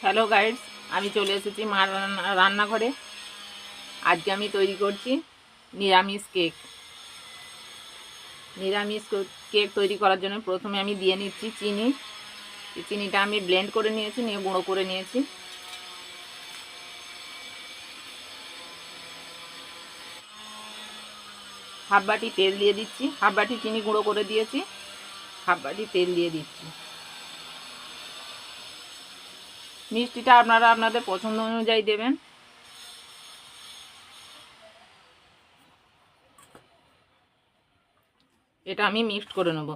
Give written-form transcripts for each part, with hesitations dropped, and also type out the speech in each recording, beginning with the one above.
Hello guides, আমি চলে এসেছি মার রান্নাঘরে। আজকে আমি তৈরি করছি নিরামিষ কেক। নিরামিষ কেক তৈরি করার জন্য প্রথমে আমি দিয়ে নিচ্ছি চিনি। চিনিটা আমি ব্লেন্ড করে নিয়েছি, নিয়ে গুঁড়ো করে নিয়েছি। হাফ বাটি তেল দিয়ে দিচ্ছি। হাফ বাটি চিনি গুঁড়ো করে দিয়েছি, হাফ বাটি তেল দিয়ে দিচ্ছি। মিষ্টিটা আপনারা আপনাদের পছন্দ অনুযায়ী দেবেন। এটা আমি মিক্সড করে নেব।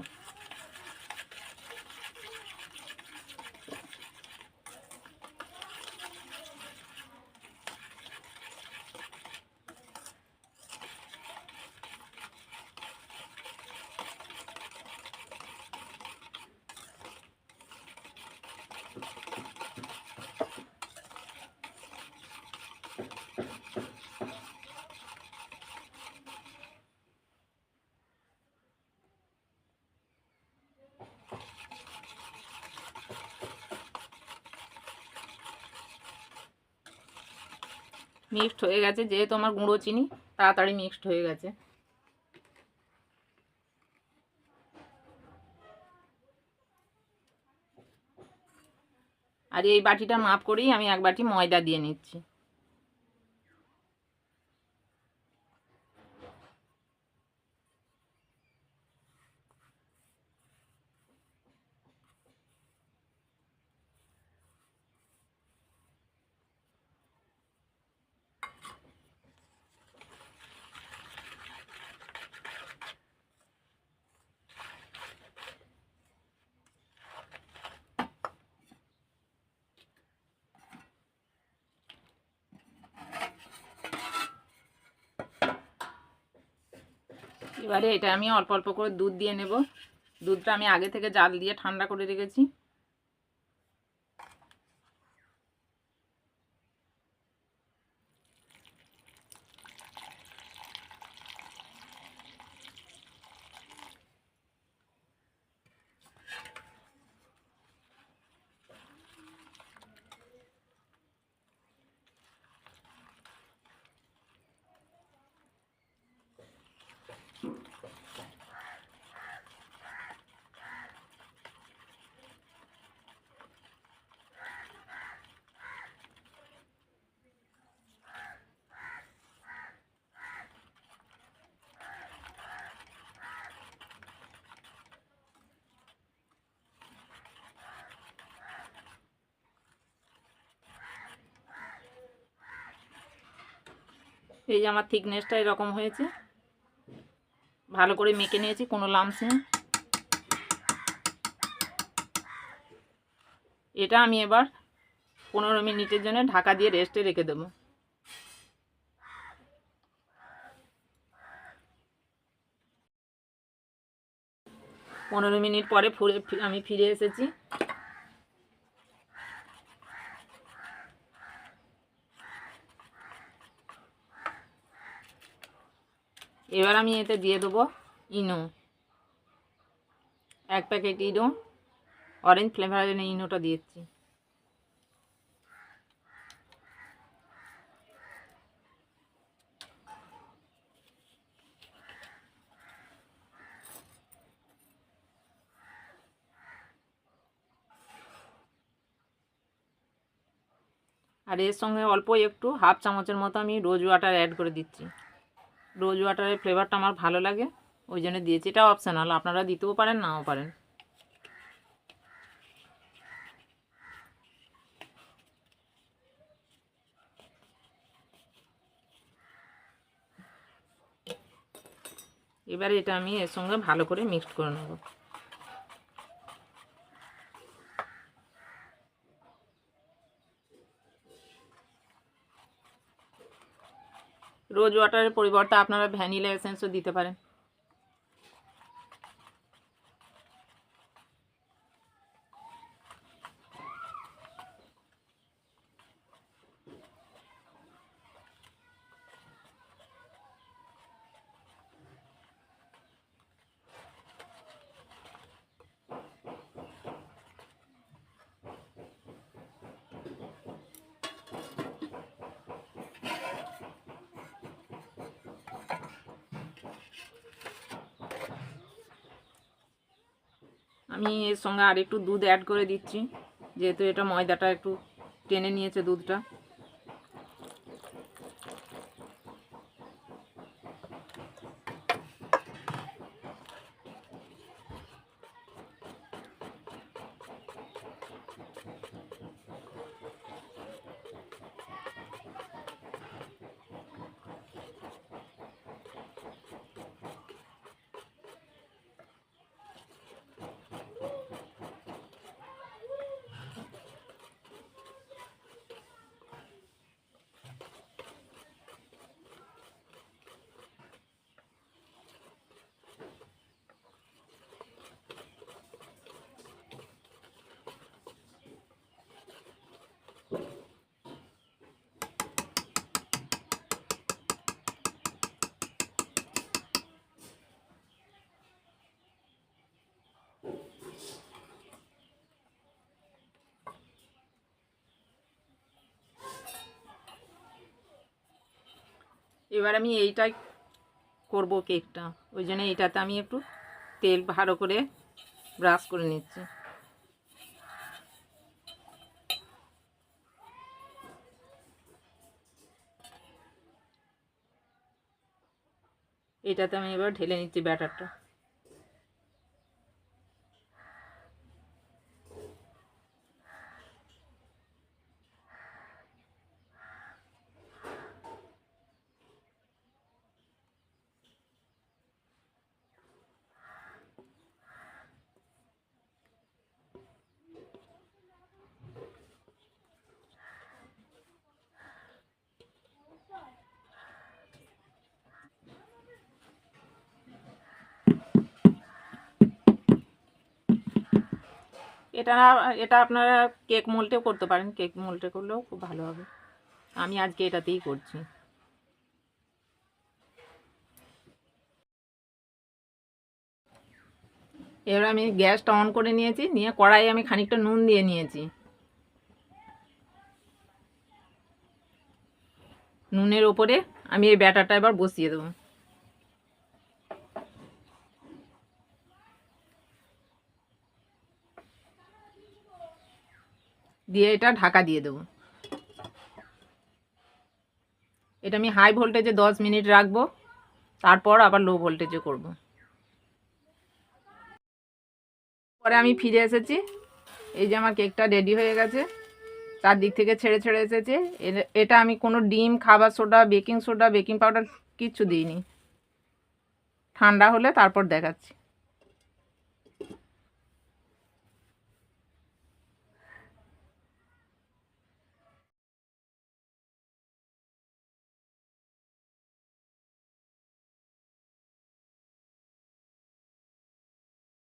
মিক্সড হয়ে গেছে, যেহেতু আমার গুঁড়ো চিনি তাড়াতাড়ি মিক্সড হয়ে গেছে। আর এই বাটিটা মাপ করেই আমি এক বাটি ময়দা দিয়ে নিচ্ছি। এবারে এটা আমি অল্প অল্প করে দুধ দিয়ে নেব। দুধটা আমি আগে থেকে জাল দিয়ে ঠান্ডা করে রেখেছি। এই যে আমার থিকনেসটা এরকম হয়েছে, ভালো করে মেখে নিয়েছি, কোনো লাম্পস নেই। এটা আমি এবার 15 মিনিটের জন্য ঢাকা দিয়ে রেস্টে রেখে দেবো। 15 মিনিট পরে আমি ফিরে এসেছি। এবার আমি এতে দিয়ে দেবো ইনো, 1 প্যাকেট ইনো, অরেঞ্জ ফ্লেভারের জন্য ইনোটা দিয়েছি। আর এর সঙ্গে অল্প একটু হাফ চামচের মতো আমি রোজ ওয়াটার অ্যাড করে দিচ্ছি। রোজ ওয়াটারের ফ্লেভারটা আমার ভালো লাগে, ওই জন্য দিয়েছি। এটা অপশনাল, আপনারা দিতেও পারেন নাও পারেন। এবারে এটা আমি এর সঙ্গে ভালো করে মিক্সড করে নেব। রোজ ওয়াটারের পরিবর্তে আপনারা ভ্যানিলা এসেন্সও দিতে পারেন। আমি এর সঙ্গে আর একটু দুধ অ্যাড করে দিচ্ছি, যেহেতু এটা ময়দাটা একটু টেনে নিয়েছে দুধটা। এবার আমি এইটাই করব কেকটা, ওই জন্য এইটাতে আমি একটু তেল ভালো করে ব্রাশ করে নিচ্ছি। এটাতে আমি এবার ঢেলে নিচ্ছি ব্যাটারটা। এটা এটা আপনারা কেক মোল্ডেও করতে পারেন, কেক মোল্ডে করলেও খুব ভালো হবে। আমি আজকে এটাতেই করছি। এবার আমি গ্যাসটা অন করে নিয়েছি, নিয়ে কড়াইয়ে আমি খানিকটা নুন দিয়ে নিয়েছি। নুনের ওপরে আমি এই ব্যাটারটা এবার বসিয়ে দেবো, দিয়ে এটা ঢাকা দিয়ে দেবো। এটা আমি হাই ভোল্টেজে 10 মিনিট রাখবো, তারপর আবার লো ভোল্টেজে করব। পরে আমি ফিরে এসেছি, এই যে আমার কেকটা রেডি হয়ে গেছে, চারদিক থেকে ছেড়ে ছেড়ে এসেছে। এটা আমি কোনো ডিম, খাবার সোডা, বেকিং পাউডার কিচ্ছু দিইনি। ঠান্ডা হলে তারপর দেখাচ্ছি।